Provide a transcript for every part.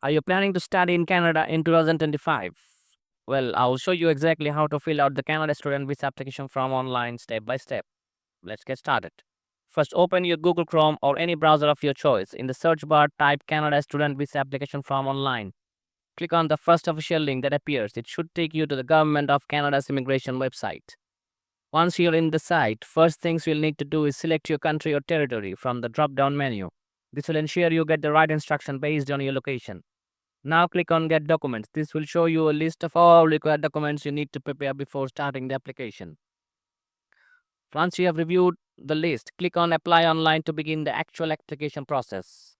Are you planning to study in Canada in 2025? Well, I'll show you exactly how to fill out the Canada student visa application form online step by step. Let's get started. First, open your Google Chrome or any browser of your choice. In the search bar, type Canada student visa application form online. Click on the first official link that appears. It should take you to the Government of Canada's immigration website. Once you're in the site, first things you'll need to do is select your country or territory from the drop-down menu. This will ensure you get the right instruction based on your location. Now click on Get Documents. This will show you a list of all required documents you need to prepare before starting the application. Once you have reviewed the list, click on Apply Online to begin the actual application process.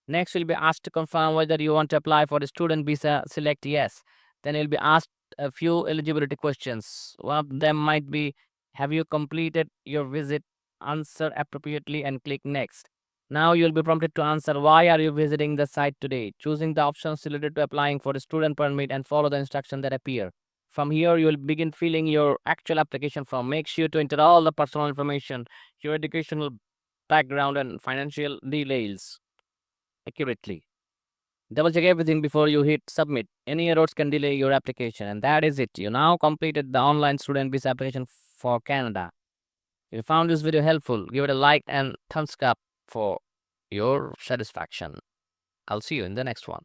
Next, you'll be asked to confirm whether you want to apply for the student visa. Select Yes. Then you'll be asked a few eligibility questions. One of them might be, have you completed your visit? Answer appropriately and click Next. Now you'll be prompted to answer why are you visiting the site today, choosing the options related to applying for the student permit and follow the instructions that appear. From here, you will begin filling your actual application form. Make sure to enter all the personal information, your educational background, and financial details accurately. Double check everything before you hit submit. Any errors can delay your application. And that is it. You now completed the online student visa application for Canada. If you found this video helpful, give it a like and thumbs up for your satisfaction. I'll see you in the next one.